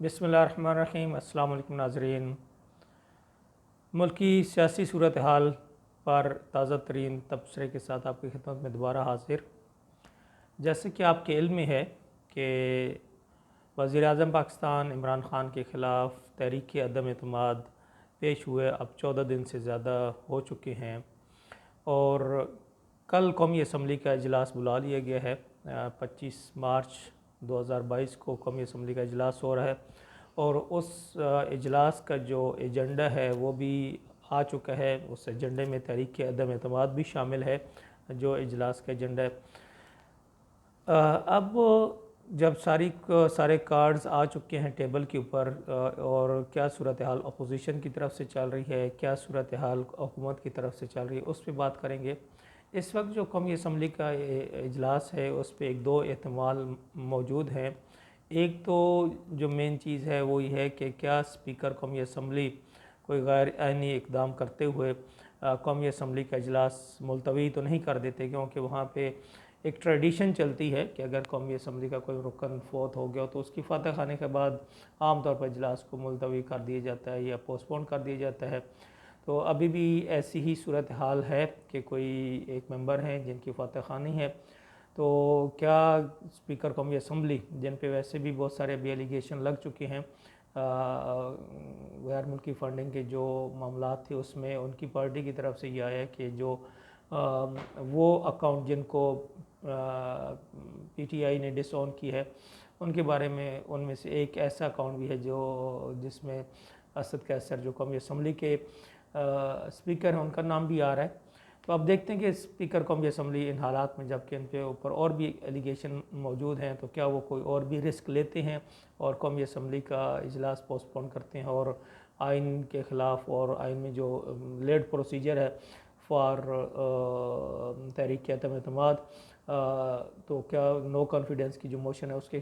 بسم اللہ الرحمن الرحیم۔ السلام علیکم ناظرین۔ ملکی سیاسی صورتحال پر تازہ ترین تبصرے کے ساتھ آپ کی خدمت میں دوبارہ حاضر۔ جیسے کہ آپ کے علم میں ہے کہ وزیر اعظم پاکستان عمران خان کے خلاف تحریک عدم اعتماد پیش ہوئے اب 14 دن سے زیادہ ہو چکے ہیں، اور کل قومی اسمبلی کا اجلاس بلا لیا گیا ہے۔ 25 مارچ 2022 کو قومی اسمبلی کا اجلاس ہو رہا ہے، اور اس اجلاس کا جو ایجنڈا ہے وہ بھی آ چکا ہے۔ اس ایجنڈے میں تحریک عدم اعتماد بھی شامل ہے جو اجلاس کا ایجنڈا ہے۔ اب جب سارے کارڈز آ چکے ہیں ٹیبل کے اوپر، اور کیا صورتحال اپوزیشن کی طرف سے چل رہی ہے، کیا صورتحال حکومت کی طرف سے چل رہی ہے، اس پہ بات کریں گے۔ اس وقت جو قومی اسمبلی کا اجلاس ہے اس پہ ایک دو احتمال موجود ہیں۔ ایک تو جو مین چیز ہے وہ یہ ہے کہ کیا اسپیکر قومی اسمبلی کوئی غیر آئینی اقدام کرتے ہوئے قومی اسمبلی کا اجلاس ملتوی تو نہیں کر دیتے، کیونکہ وہاں پہ ایک ٹریڈیشن چلتی ہے کہ اگر قومی اسمبلی کا کوئی رکن فوت ہو گیا تو اس کی فاتح خوانے کے بعد عام طور پر اجلاس کو ملتوی کر دیا جاتا ہے یا پوسٹ پون کر دیا جاتا ہے۔ تو ابھی بھی ایسی ہی صورتحال ہے کہ کوئی ایک ممبر ہیں جن کی فاتح خوانی ہے، تو کیا اسپیکر قومی اسمبلی، جن پہ ویسے بھی بہت سارے ابھی ایلیگیشن لگ چکے ہیں غیر ملکی فنڈنگ کے جو معاملات تھے، اس میں ان کی پارٹی کی طرف سے یہ آیا کہ جو وہ اکاؤنٹ جن کو پی ٹی آئی نے ڈس آن کی ہے ان کے بارے میں، ان میں سے ایک ایسا اکاؤنٹ بھی ہے جس میں اسد قیصر جو قومی اسمبلی کے اسپیکر ہیں ان کا نام بھی آ رہا ہے۔ تو اب دیکھتے ہیں کہ اسپیکر قومی اسمبلی ان حالات میں جب کہ ان کے اوپر اور بھی ایلیگیشن موجود ہیں تو کیا وہ کوئی اور بھی رسک لیتے ہیں اور قومی اسمبلی کا اجلاس پوسٹ پون کرتے ہیں، اور آئین کے خلاف اور آئین میں جو لیڈ پروسیجر ہے فار تحریک عدم اعتماد، تو کیا نو کانفیڈنس کی جو موشن ہے اس کے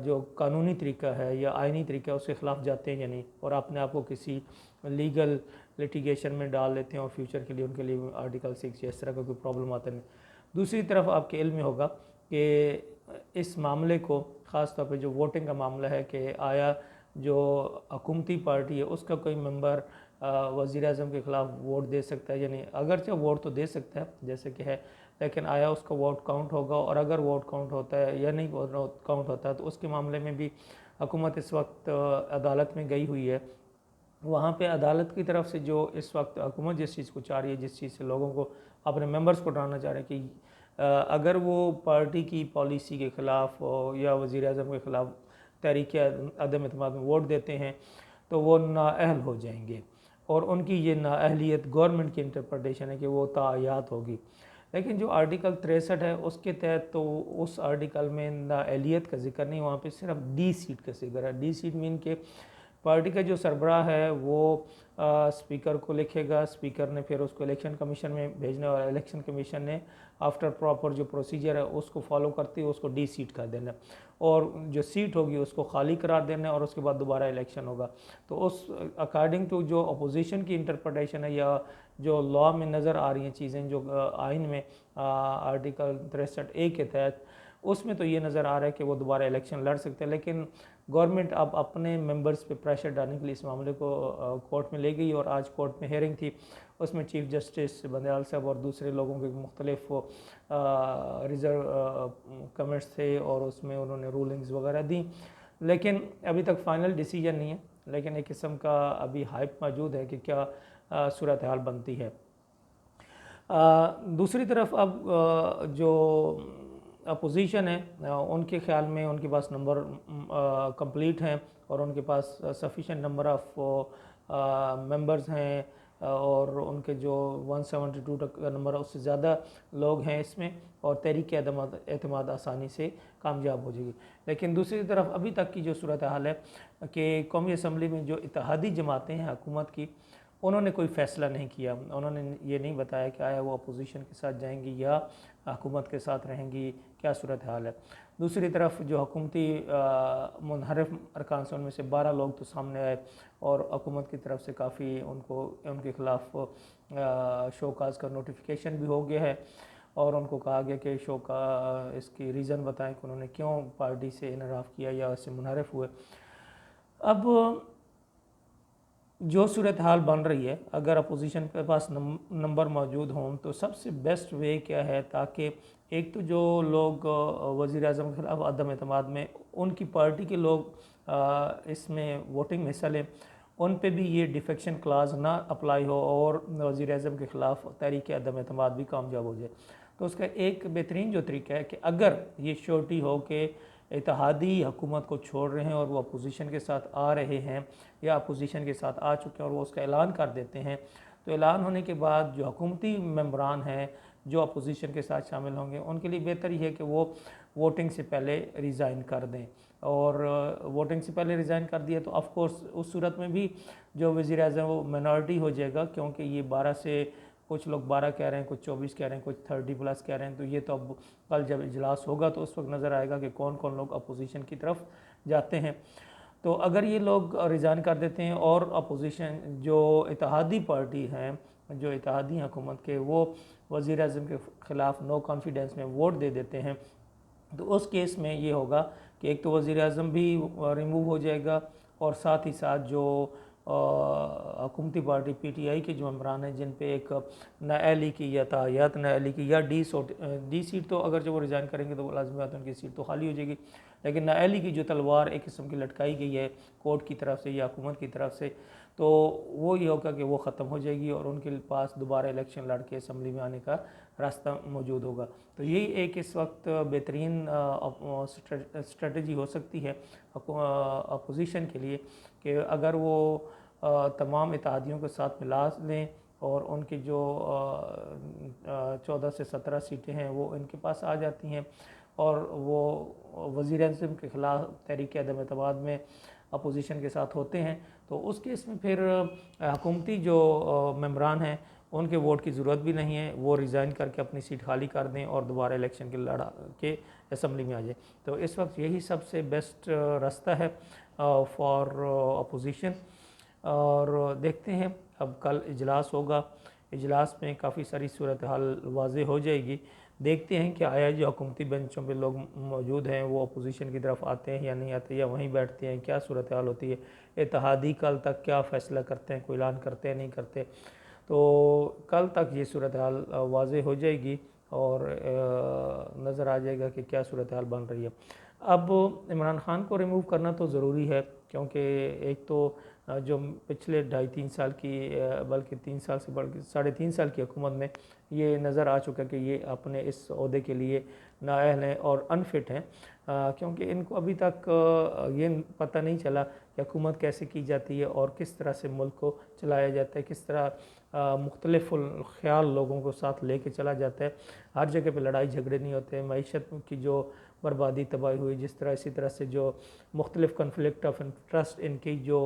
جو قانونی طریقہ ہے یا آئینی طریقہ ہے اس کے خلاف جاتے ہیں یا نہیں، اور اپنے آپ کو کسی لیگل لٹیگیشن میں ڈال لیتے ہیں اور فیوچر کے لیے ان کے لیے آرٹیکل 6 یا اس طرح کا کوئی پرابلم آتا نہیں۔ دوسری طرف آپ کے علم میں ہوگا کہ اس معاملے کو، خاص طور پہ جو ووٹنگ کا معاملہ ہے، کہ آیا جو حکومتی پارٹی ہے اس کا کوئی ممبر وزیر اعظم کے خلاف ووٹ دے سکتا ہے یا نہیں۔ اگرچہ ووٹ تو دے سکتا ہے جیسے کہ ہے، لیکن آیا اس کا ووٹ کاؤنٹ ہوگا، اور اگر ووٹ کاؤنٹ ہوتا ہے یا نہیں کاؤنٹ ہوتا ہے تو اس کے معاملے میں بھی حکومت اس وقت عدالت میں گئی ہوئی ہے۔ وہاں پہ عدالت کی طرف سے جو اس وقت حکومت جس چیز کو چاہ رہی ہے، جس چیز سے لوگوں کو، اپنے ممبرز کو ڈرانا چاہ رہے ہیں کہ اگر وہ پارٹی کی پالیسی کے خلاف یا وزیر اعظم کے خلاف تحریک عدم اعتماد میں ووٹ دیتے ہیں تو وہ نااہل ہو جائیں گے، اور ان کی یہ نااہلیت گورنمنٹ کی انٹرپریٹیشن ہے کہ وہ تاعیات ہوگی۔ لیکن جو آرٹیکل 63 ہے اس کے تحت تو اس آرٹیکل میں نااہلیت کا ذکر نہیں، وہاں پہ صرف ڈی سیٹ کا ذکر ہے۔ ڈی سیٹ مین کہ پارٹی کا جو سربراہ ہے وہ اسپیکر کو لکھے گا، اسپیکر نے پھر اس کو الیکشن کمیشن میں بھیجنا، اور الیکشن کمیشن نے آفٹر پراپر جو پروسیجر ہے اس کو فالو کرتے ہوئے اس کو ڈی سیٹ کر دینا، اور جو سیٹ ہوگی اس کو خالی قرار دینا، اور اس کے بعد دوبارہ الیکشن ہوگا۔ تو اس اکارڈنگ ٹو جو اپوزیشن کی انٹرپریٹیشن ہے یا جو لا میں نظر آ رہی ہیں چیزیں، جو آئین میں آرٹیکل 63A کے تحت، اس میں تو یہ نظر آ رہا ہے کہ وہ دوبارہ الیکشن لڑ سکتے ہیں، لیکن گورنمنٹ اب اپنے ممبرز پہ پریشر ڈالنے کے لیے اس معاملے کو کورٹ میں لے گئی، اور آج کورٹ میں ہیئرنگ تھی، اس میں چیف جسٹس بندیال صاحب اور دوسرے لوگوں کے مختلف ریزرو کمنٹس تھے، اور اس میں انہوں نے رولنگز وغیرہ دیں، لیکن ابھی تک فائنل ڈیسیجن نہیں ہے، لیکن ایک قسم کا ابھی ہائپ موجود ہے کہ کیا صورتحال بنتی ہے۔ دوسری طرف اب جو اپوزیشن ہے ان کے خیال میں ان کے پاس نمبر کمپلیٹ ہیں، اور ان کے پاس سفیشینٹ نمبر آف ممبرز ہیں، اور ان کے جو 172 کا نمبر ہے اس سے زیادہ لوگ ہیں اس میں، اور تحریک عدم اعتماد آسانی سے کامیاب ہو جائے گی۔ لیکن دوسری طرف ابھی تک کی جو صورتحال ہے کہ قومی اسمبلی میں جو اتحادی جماعتیں ہیں حکومت کی، انہوں نے کوئی فیصلہ نہیں کیا، انہوں نے یہ نہیں بتایا کہ آیا وہ اپوزیشن کے ساتھ جائیں گی یا حکومت کے ساتھ رہیں گی، کیا صورتحال ہے۔ دوسری طرف جو حکومتی منحرف ارکان سے ان میں سے 12 لوگ تو سامنے آئے، اور حکومت کی طرف سے کافی ان کے خلاف شوکاز کا نوٹیفیکیشن بھی ہو گیا ہے، اور ان کو کہا گیا کہ اس کی ریزن بتائیں کہ انہوں نے کیوں پارٹی سے انحراف کیا یا اس سے منحرف ہوئے۔ اب جو صورتحال بن رہی ہے، اگر اپوزیشن کے پاس نمبر موجود ہوں تو سب سے بیسٹ وے کیا ہے، تاکہ ایک تو جو لوگ وزیر اعظم کے خلاف عدم اعتماد میں ان کی پارٹی کے لوگ اس میں ووٹنگ میں حصہ لیں، ان پہ بھی یہ ڈیفیکشن کلاز نہ اپلائی ہو اور وزیر اعظم کے خلاف تحریک عدم اعتماد بھی کامیاب ہو جائے۔ تو اس کا ایک بہترین جو طریقہ ہے کہ اگر یہ شیورٹی ہو کہ اتحادی حکومت کو چھوڑ رہے ہیں اور وہ اپوزیشن کے ساتھ آ رہے ہیں یا اپوزیشن کے ساتھ آ چکے ہیں اور وہ اس کا اعلان کر دیتے ہیں، تو اعلان ہونے کے بعد جو حکومتی ممبران ہیں جو اپوزیشن کے ساتھ شامل ہوں گے، ان کے لیے بہتر یہ ہے کہ وہ ووٹنگ سے پہلے ریزائن کر دیں، اور ووٹنگ سے پہلے ریزائن کر دیا تو آف کورس اس صورت میں بھی جو وزیر اعظم وہ مائنارٹی ہو جائے گا، کیونکہ یہ 12 سے کچھ لوگ 12 کہہ رہے ہیں، کچھ 24 کہہ رہے ہیں، کچھ 30+ کہہ رہے ہیں، تو یہ تو اب کل جب اجلاس ہوگا تو اس وقت نظر آئے گا کہ کون کون لوگ اپوزیشن کی طرف جاتے ہیں۔ تو اگر یہ لوگ ریزائن کر دیتے ہیں اور اپوزیشن جو اتحادی پارٹی ہیں، جو اتحادی حکومت کے، وہ وزیر اعظم کے خلاف نو کانفیڈنس میں ووٹ دے دیتے ہیں، تو اس کیس میں یہ ہوگا کہ ایک تو وزیر اعظم بھی ریموو ہو جائے گا، اور ساتھ ہی ساتھ جو حکومتی پارٹی پی ٹی آئی کے جو ممبران ہیں جن پہ ایک نااہلی کی یا تاحیات نااہلی کی یا ڈی سیٹ، تو اگر جب وہ ریزائن کریں گے تو وہ لازمی بات ہے ان کی سیٹ تو خالی ہو جائے گی، لیکن نااہلی کی جو تلوار ایک قسم کی لٹکائی گئی ہے کورٹ کی طرف سے یا حکومت کی طرف سے، تو وہ یہ ہوگا کہ وہ ختم ہو جائے گی اور ان کے پاس دوبارہ الیکشن لڑ کے اسمبلی میں آنے کا راستہ موجود ہوگا۔ تو یہی ایک اس وقت بہترین اسٹریٹجی ہو سکتی ہے اپوزیشن کے لیے، کہ اگر وہ تمام اتحادیوں کے ساتھ ملا لیں اور ان کی جو 14 سے 17 سیٹیں ہیں وہ ان کے پاس آ جاتی ہیں، اور وہ وزیر اعظم کے خلاف تحریک عدم اعتماد میں اپوزیشن کے ساتھ ہوتے ہیں، تو اس کیس میں پھر حکومتی جو ممبران ہیں ان کے ووٹ کی ضرورت بھی نہیں ہے، وہ ریزائن کر کے اپنی سیٹ خالی کر دیں اور دوبارہ الیکشن کے لڑا کے اسمبلی میں آ جائیں۔ تو اس وقت یہی سب سے بیسٹ راستہ ہے فار اپوزیشن، اور دیکھتے ہیں اب کل اجلاس ہوگا، اجلاس میں کافی ساری صورتحال واضح ہو جائے گی، دیکھتے ہیں کہ آیا جو حکومتی بینچوں پہ لوگ موجود ہیں وہ اپوزیشن کی طرف آتے ہیں یا نہیں آتے، یا وہیں بیٹھتے ہیں، کیا صورتحال ہوتی ہے، اتحادی کل تک کیا فیصلہ کرتے ہیں، کوئی اعلان کرتے ہیں نہیں کرتے، تو کل تک یہ صورتحال واضح ہو جائے گی اور نظر آ جائے گا کہ کیا صورتحال بن رہی ہے۔ اب عمران خان کو ریموو کرنا تو ضروری ہے، کیونکہ ایک تو جو پچھلے 2.5-3 سال کی بلکہ 3 سال سے بڑھ کے 3.5 سال کی حکومت میں یہ نظر آ چکا کہ یہ اپنے اس عہدے کے لیے نااہل ہیں اور انفٹ ہیں، کیونکہ ان کو ابھی تک یہ پتہ نہیں چلا کہ حکومت کیسے کی جاتی ہے اور کس طرح سے ملک کو چلایا جاتا ہے، کس طرح مختلف الخیال لوگوں کو ساتھ لے کے چلا جاتا ہے، ہر جگہ پہ لڑائی جھگڑے نہیں ہوتے، معیشت کی جو بربادی تباہی ہوئی جس طرح، اسی طرح سے جو مختلف کنفلکٹ آف انٹرسٹ ان کی جو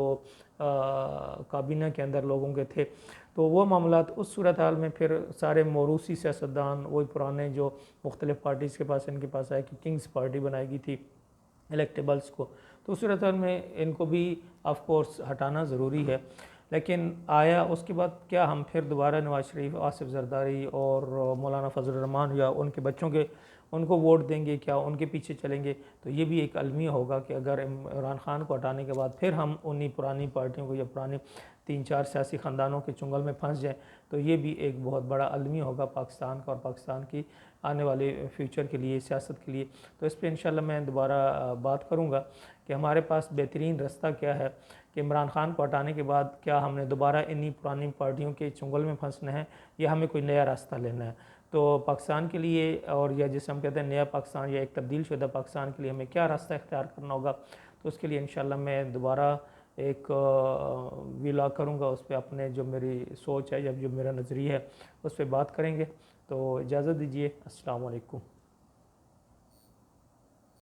کابینہ کے اندر لوگوں کے تھے، تو وہ معاملات اس صورتحال میں پھر سارے موروثی سیاستدان وہی پرانے جو مختلف پارٹیز کے پاس ان کے پاس آئے کہ کنگز پارٹی بنائی گئی تھی الیکٹیبلز کو، تو اس صورتحال میں ان کو بھی آف کورس ہٹانا ضروری ہے، لیکن آیا اس کے بعد کیا ہم پھر دوبارہ نواز شریف، آصف زرداری اور مولانا فضل الرحمان یا ان کے بچوں کے ان کو ووٹ دیں گے، کیا ان کے پیچھے چلیں گے؟ تو یہ بھی ایک المیہ ہوگا کہ اگر عمران خان کو ہٹانے کے بعد پھر ہم انہی پرانی پارٹیوں کو یا پرانی 3-4 سیاسی خاندانوں کے چنگل میں پھنس جائیں، تو یہ بھی ایک بہت بڑا المیہ ہوگا پاکستان کا اور پاکستان کی آنے والے فیوچر کے لیے، سیاست کے لیے۔ تو اس پہ انشاءاللہ میں دوبارہ بات کروں گا کہ ہمارے پاس بہترین راستہ کیا ہے، کہ عمران خان کو ہٹانے کے بعد کیا ہم نے دوبارہ انہی پرانی پارٹیوں کے چنگل میں پھنسنا ہے یا ہمیں کوئی نیا راستہ لینا ہے؟ تو پاکستان کے لیے، اور یا جسے ہم کہتے ہیں نیا پاکستان یا ایک تبدیل شدہ پاکستان کے لیے ہمیں کیا راستہ اختیار کرنا ہوگا، تو اس کے لیے انشاءاللہ میں دوبارہ ایک ویلاگ کروں گا، اس پہ اپنے جو میری سوچ ہے یا جو میرا نظریہ ہے اس پہ بات کریں گے۔ تو اجازت دیجیے، السلام علیکم۔